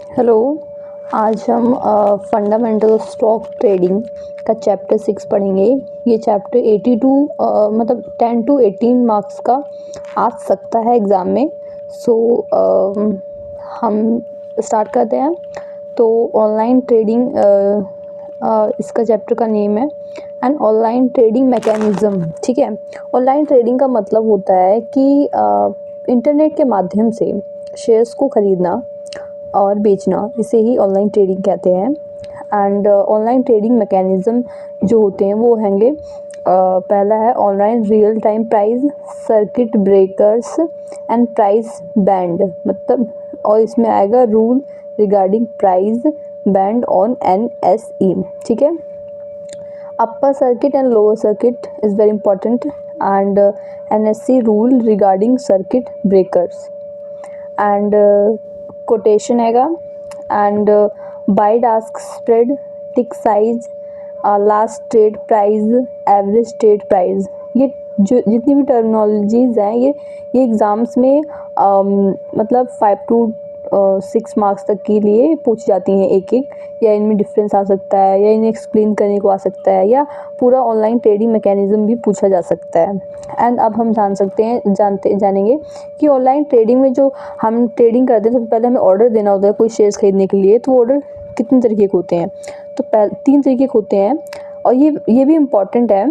Hello. आज हम fundamental of stock trading का चैप्टर 6 पढ़ेंगे। ये चैप्टर 82 मतलब 10 to 18 मार्क्स का आ सकता है एग्ज़ाम में। हम स्टार्ट करते हैं। तो ऑनलाइन ट्रेडिंग इसका चैप्टर का नेम है एंड ऑनलाइन ट्रेडिंग मैकेनिज़्म। ठीक है। ऑनलाइन ट्रेडिंग का मतलब होता है कि इंटरनेट के माध्यम से शेयर्स को ख़रीदना और बेचना, इसे ही ऑनलाइन ट्रेडिंग कहते हैं। एंड ऑनलाइन ट्रेडिंग मैकेनिज़्म जो होते हैं वो होंगे, पहला है online real time price, circuit breakers and price band, मतलब और इसमें आएगा rule regarding price band on NSE। ठीक है। Upper circuit and lower circuit is very important and NSE rule regarding circuit breakers and quotation हैगा and bid ask spread, tick size, last trade price, average trade price. ये जो जितनी भी terminologies हैं ये exams में मतलब 5 to 6 मार्क्स तक के लिए पूछ जाती हैं एक एक, या इनमें डिफरेंस आ सकता है, या इन्हें एक्सप्लेन करने को आ सकता है, या पूरा ऑनलाइन ट्रेडिंग मैकेनिज़्म भी पूछा जा सकता है। एंड अब हम जानेंगे कि ऑनलाइन ट्रेडिंग में जो हम ट्रेडिंग करते हैं, सबसे पहले हमें ऑर्डर देना होता है कोई शेयर्स खरीदने के लिए। तो ऑर्डर कितने तरीके के होते हैं? तो 3 तरीके के होते हैं और ये भी इम्पॉर्टेंट है।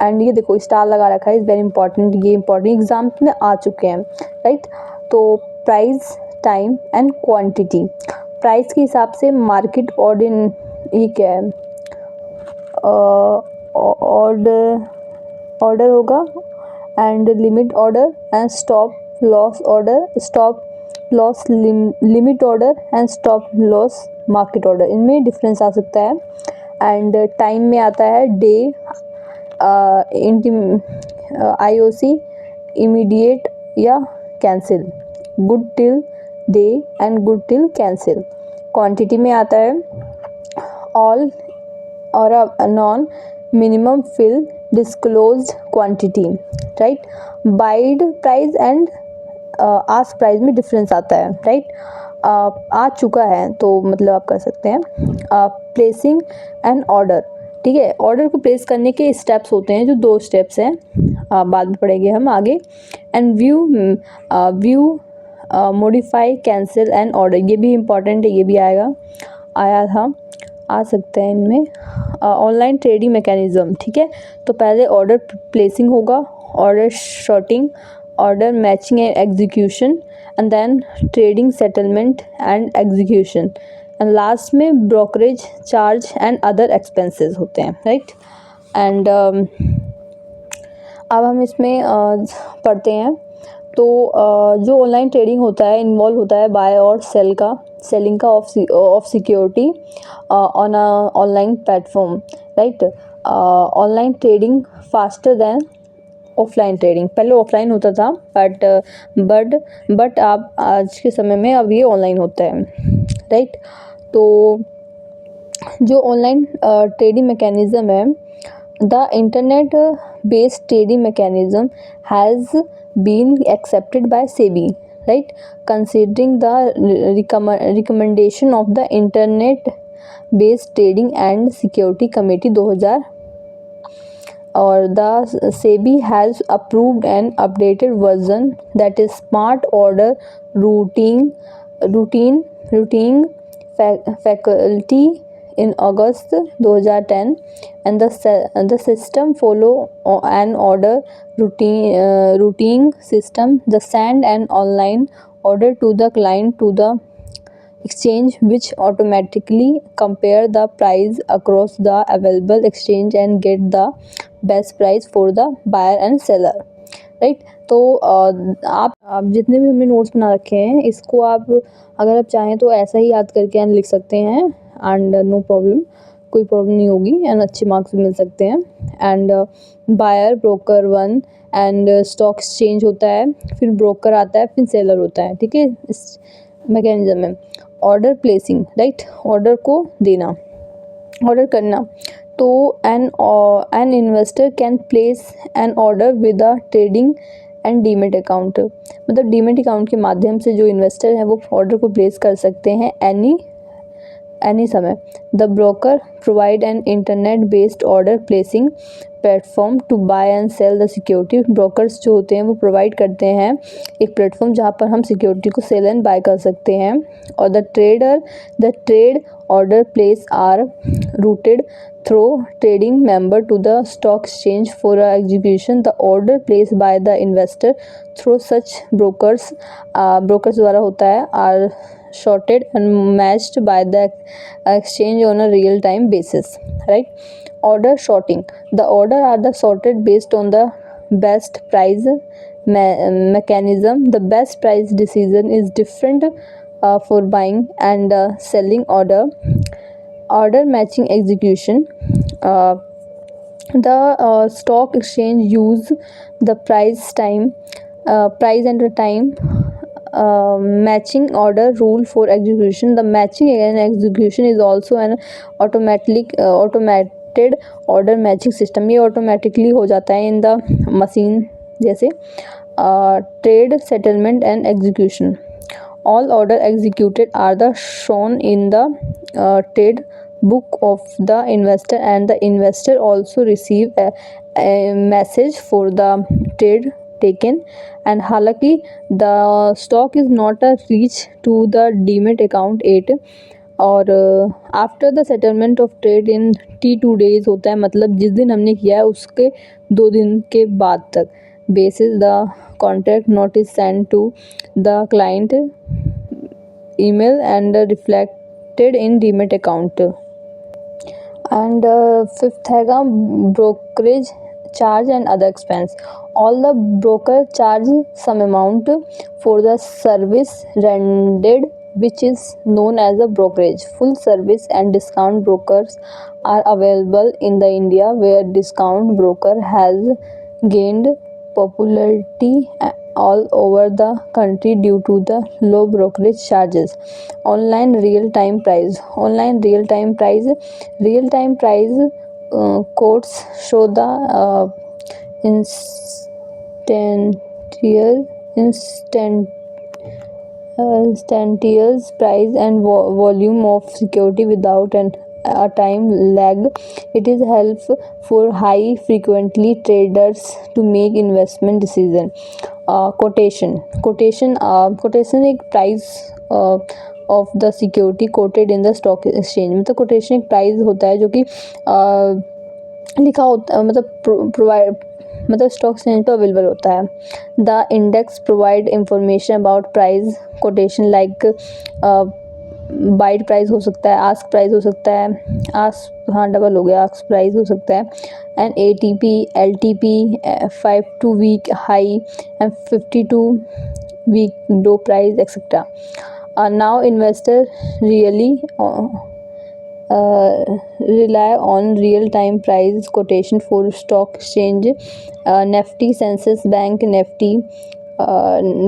एंड ये देखो स्टार लगा रखा है, इज़ वेरी इंपॉर्टेंट। ये इंपॉर्टेंट एग्जाम्स में आ चुके हैं, राइट। तो price, time and quantity. Price के हिसाब से मार्केट ऑर्डर, ये क्या है, ऑर्डर होगा and limit order and stop loss order, stop loss limit order and stop loss market order. इनमें डिफरेंस आ सकता है। एंड टाइम में आता है डे, IOC, इमीडिएट या cancel, good till day and good till cancel. Quantity में आता है ऑल और non minimum fill disclosed quantity, right. Bid price and ask price में डिफरेंस आता है, राइट। आ चुका है तो मतलब आप कर सकते हैं। प्लेसिंग एंड ऑर्डर, ठीक है। ऑर्डर को प्लेस करने के स्टेप्स होते हैं, जो 2 स्टेप्स हैं, बाद में पढ़ेंगे हम आगे। And view modify, cancel and order, ये भी इम्पॉर्टेंट है, ये भी आया था, आ सकते हैं इनमें। ऑनलाइन ट्रेडिंग मैकेनिज़्म, ठीक है। तो पहले ऑर्डर प्लेसिंग होगा, order sorting, order matching and execution, and then trading settlement and execution, and last में brokerage charge and other expenses होते हैं, राइट। एंड अब हम इसमें पढ़ते हैं। तो जो ऑनलाइन ट्रेडिंग होता है, इन्वॉल्व होता है बाय और सेलिंग का of security on a online platform, right. Online trading faster than offline trading. पहले ऑफलाइन होता था बट आप आज के समय में अब ये ऑनलाइन होता है, राइट। तो जो ऑनलाइन ट्रेडिंग मैकेनिज़्म है, the internet based trading mechanism has been accepted by SEBI, right, considering the recommendation of the Internet Based Trading and Security Committee 2000, or the SEBI has approved an updated version, that is smart order routine faculty in August 2010, and the system follow an order routine system, the send an online order to the client to the exchange, which automatically compare the price across the available exchange and get the best price for the buyer and seller, right. तो आप जितने भी हमने notes बना रखे हैं, इसको आप अगर आप चाहें तो ऐसा ही याद करके एंड लिख सकते हैं, एंड नो प्रॉब्लम, कोई प्रॉब्लम नहीं होगी, एंड अच्छे मार्क्स भी मिल सकते हैं। And buyer, broker 1 and stock exchange होता है, फिर ब्रोकर आता है, फिर सेलर होता है, ठीक है। इस मैकेनिज्म में ऑर्डर प्लेसिंग, राइट, ऑर्डर को देना, ऑर्डर करना। तो an investor can place N order with a trading and demat account, मतलब डीमेट अकाउंट के माध्यम से जो इन्वेस्टर हैं वो ऑर्डर को प्लेस कर सकते हैं एनी समय। The broker provide an internet based order placing platform to buy and sell the security. Brokers जो होते हैं वो प्रोवाइड करते हैं एक प्लेटफॉर्म जहाँ पर हम सिक्योरिटी को सेल एंड बाय कर सकते हैं। और the trade order place are routed through trading member to the stock exchange for execution. The order placed by the investor through such brokers द्वारा होता है are sorted and matched by the exchange on a real time basis, right? Order sorting, the order are the sorted based on the best price mechanism. The best price decision is different for buying and selling order matching execution. The stock exchange use the price and the time matching order rule for execution. The matching and execution is also an automated order matching system. ये automatically हो जाता है in the machine जैसे trade settlement and execution. All order executed are the shown in the trade book of the investor, and the investor also receive a message for the trade taken. And हालांकि the stock is not a reach to the demat account 8 और after the settlement of trade in T2 days होता है, मतलब जिस दिन हमने किया है उसके 2 दिन के बाद तक basis the contract notice sent to the client email and reflected in demat account. And fifth हैगा brokerage charge and other expense. All the broker charge some amount for the service rendered which is known as a brokerage. Full service and discount brokers are available in the India, where discount broker has gained popularity all over the country due to the low brokerage charges. Online real time price quotes show the instantaneous price and volume of security without a time lag. It is helpful for high frequently traders to make investment decision. Quotation एक price of the security quoted in the stock exchange, मतलब quotation एक price होता है जो कि लिखा होता मतलब प्रोवाइड मतलब स्टॉक एक्सचेंज पर अवेलेबल होता है. The index provide information about price quotation like bid price हो सकता है, आस्क प्राइस हो सकता है, डबल हो गया, आस्क प्राइस हो सकता है, and ATP LTP 52 week high and 52 week low price etcetera. Now investor really rely on real-time price quotation for stock exchange, Nifty, Sensex, Bank Nifty,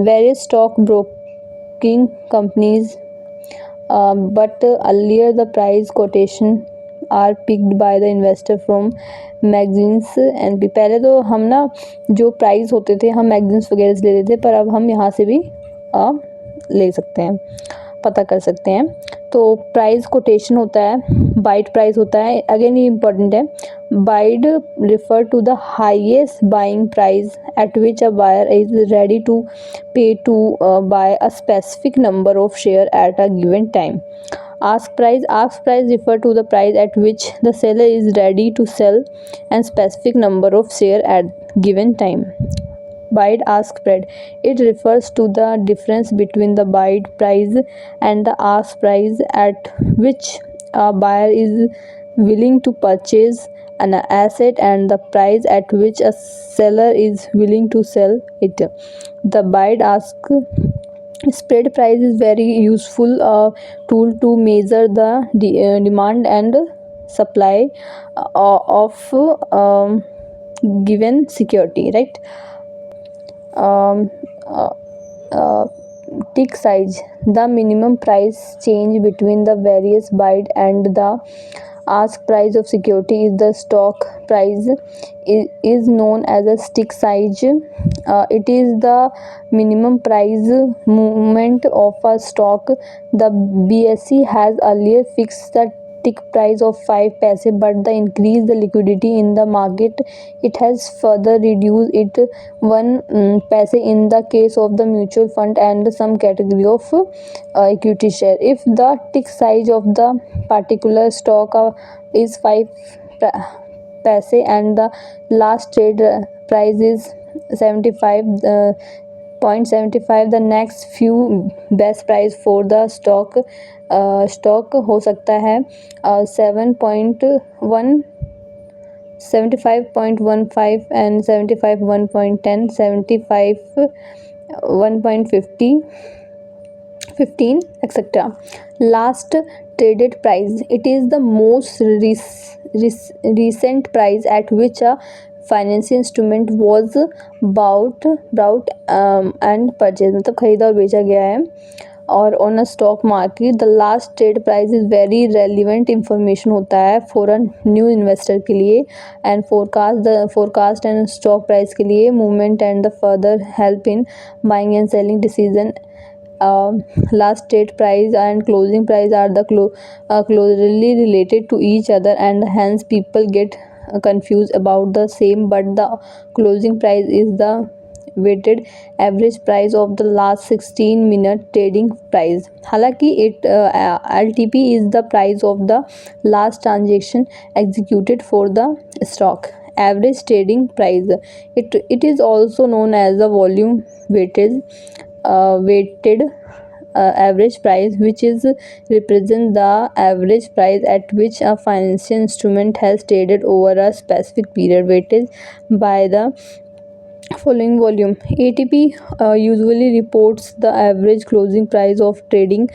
various stock broking companies, but earlier the price quotation are picked by the investor from magazines and पहले तो हम ना जो price होते थे हम magazines वगैरह से लेते थे, पर अब हम यहाँ से भी ले सकते हैं, पता कर सकते हैं. तो प्राइस कोटेशन होता है, बाइट प्राइस होता है, अगेन ये इम्पॉर्टेंट है. Bid refer to the highest buying price at which a buyer is ready to pay to buy a specific number of share at a given time. Ask price refer to the price at which the seller is ready to sell and specific number of share at given time. Bid ask spread, it refers to the difference between the bid price and the ask price at which a buyer is willing to purchase an asset and the price at which a seller is willing to sell it. The bid ask spread price is very useful tool to measure the demand and supply of given security, right? Tick size, the minimum price change between the various bid and the ask price of security is the stock price is known as a stick size. It is the minimum price movement of a stock. The BSE has earlier fixed the tick price of 5 paise, but the increase the liquidity in the market, it has further reduced it 1 paise in the case of the mutual fund and some category of equity share. If the tick size of the particular stock is 5 paise and the last trade price is 75 0.75, the next few best price for the stock हो सकता है 75.15 and 75 1.10, 75 1.50 15 etc. Last traded price, it is the most recent price at which a financial instrument was bought and purchased, मतलब खरीदा और बेचा गया है. और on a stock market the last trade price is very relevant information होता है for a new investor के लिए and forecast and stock price के लिए movement and the further help in buying and selling decision. Last trade price and closing price are the closely related to each other, and hence people get confused about the same, but the closing price is the weighted average price of the last 16-minute trading price. हालांकि LTP is the price of the last transaction executed for the stock. Average trading price, it is also known as the volume weighted average price, which is represent the average price at which a financial instrument has traded over a specific period, weighted by the following volume. ATP usually reports the average closing price of trading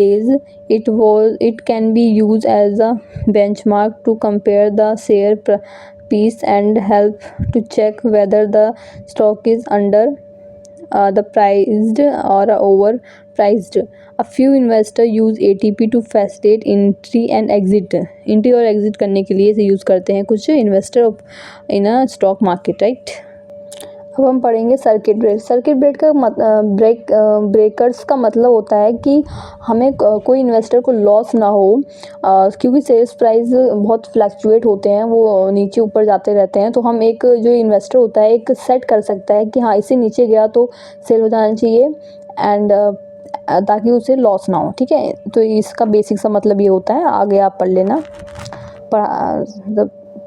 days. It can be used as a benchmark to compare the share price and help to check whether the stock is under the priced or overpriced. A few investors use ATP to facilitate entry and exit. Entry और exit करने के लिए इसे use करते हैं कुछ investor in a stock market, right. अब हम पढ़ेंगे सर्किट ब्रेक का ब्रेकर्स का मतलब होता है कि हमें कोई इन्वेस्टर को लॉस ना हो, क्योंकि सेल्स प्राइस बहुत फ्लक्चुएट होते हैं, वो नीचे ऊपर जाते रहते हैं. तो हम एक जो इन्वेस्टर होता है एक सेट कर सकता है कि हाँ इससे नीचे गया तो सेल हो जाना चाहिए एंड ताकि उसे लॉस ना हो. ठीक है, तो इसका बेसिक सा मतलब ये होता है. आगे आप पढ़ लेना,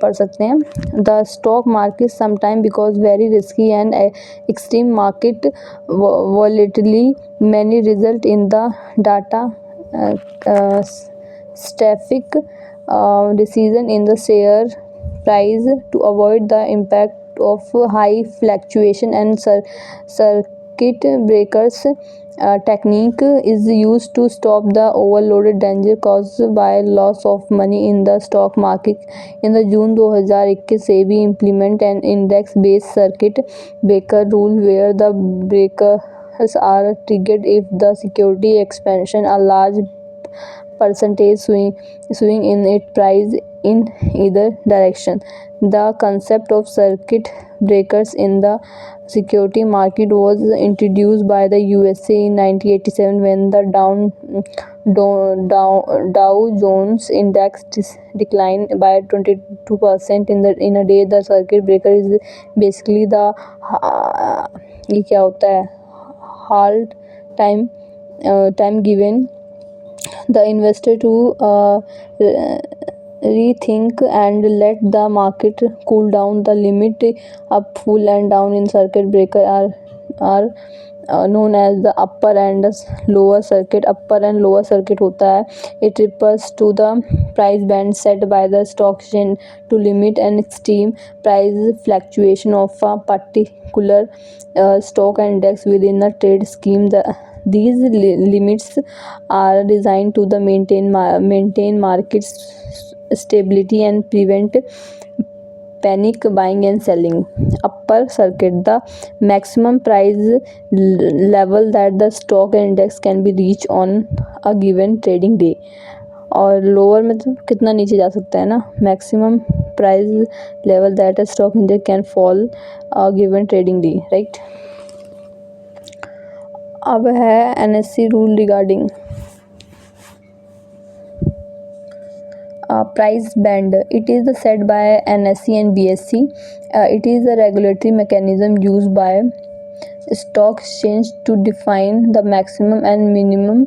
पढ़ सकते हैं. The stock market sometime because very risky and extreme market volatility many result in the data static decision in the share price. To avoid the impact of high fluctuation and circuit breakers technique is used to stop the overloaded danger caused by loss of money in the stock market. In the June 2021 SEBI implement an index based circuit breaker rule where the breakers are triggered if the security expansion a large percentage swing in its price in either direction. The concept of circuit breakers in the security market was introduced by the USA in 1987 when the Dow Jones Index declined by 22% in a day. The circuit breaker is basically the ये क्या होता है halt time given the investor to rethink and let the market cool down. The limit up, full and down in circuit breaker are known as the upper and lower circuit. Upper and lower circuit होता है. It refers to the price band set by the stock exchange to limit an extreme price fluctuation of a particular stock index within a trade scheme. These limits are designed to maintain market stability and prevent panic buying and selling. Upper circuit, the maximum price level that the stock index can be reached on a given trading day. और lower मतलब कितना नीचे जा सकता है ना, maximum price level that a stock index can fall given trading day, right. अब है NSC rule regarding price band. It is set by NSE and BSE. It is a regulatory mechanism used by stock exchange to define the maximum and minimum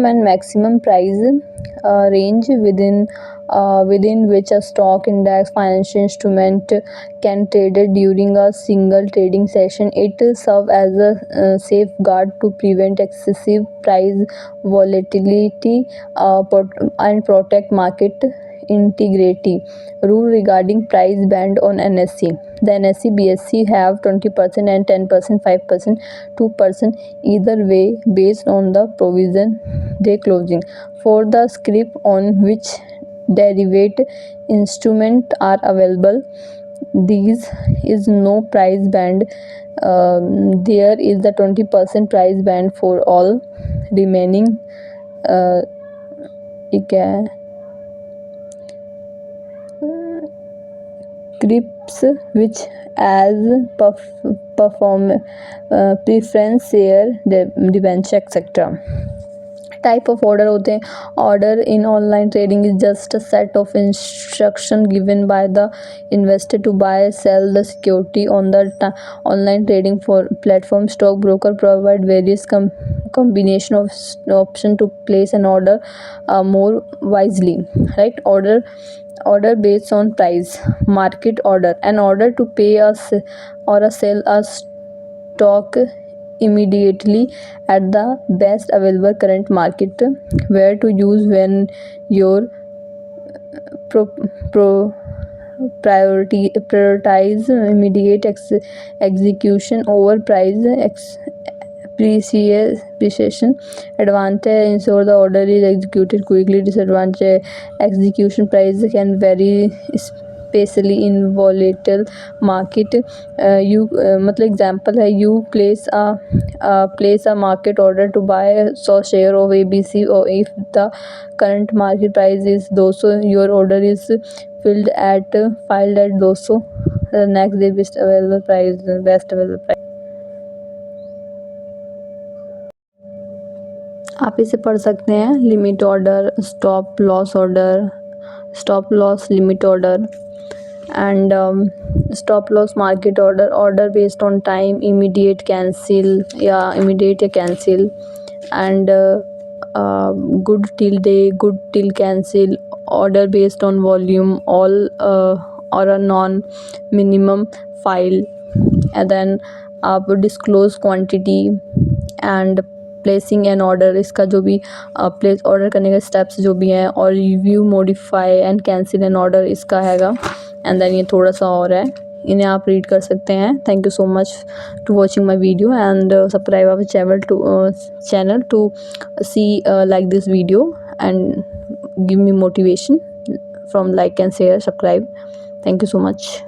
and maximum price range within which a stock index financial instrument can trade during a single trading session. It serves as a safeguard to prevent excessive price volatility and protect market integrity. Rule regarding price band on NSE. The NSE BSE have 20% and 10%, 5%, 2% either way based on the provision they closing. For the script on which derivative instruments are available, these is no price band. There is the 20% price band for all remaining scripts which as perform preference share debenture etc. Type of order होते हैं. Order in online trading is just a set of instruction given by the investor to buy sell the security on the online trading for platform. Stock broker provide various combination of option to place an order more wisely, right. Order based on price. Market order, an order to pay or a sell a stock immediately at the best available current market. Where to use when your prioritize immediate execution over price appreciation. Advantage, ensure the order is executed quickly. Disadvantage, execution price can vary especially in volatile market. You मतलब example है, you place a market order to buy a share of ABC, or if the current market price is 200, your order is filed at 200. The next day best available price. आप इसे पढ़ सकते हैं. Limit order, stop loss limit order and stop loss market order based on time, immediate cancel and good till day, good till cancel. Order based on volume, all or a none minimum fill. And then आप disclose quantity and placing an order. इसका जो भी place order करने के steps जो भी हैं, और review, modify and cancel an order इसका हैगा. एंड देन ये थोड़ा सा और है, इन्हें आप रीड कर सकते हैं. Thank you so much to watching my video and subscribe our channel to see like this video and give me motivation from like and share, subscribe. Thank you so much.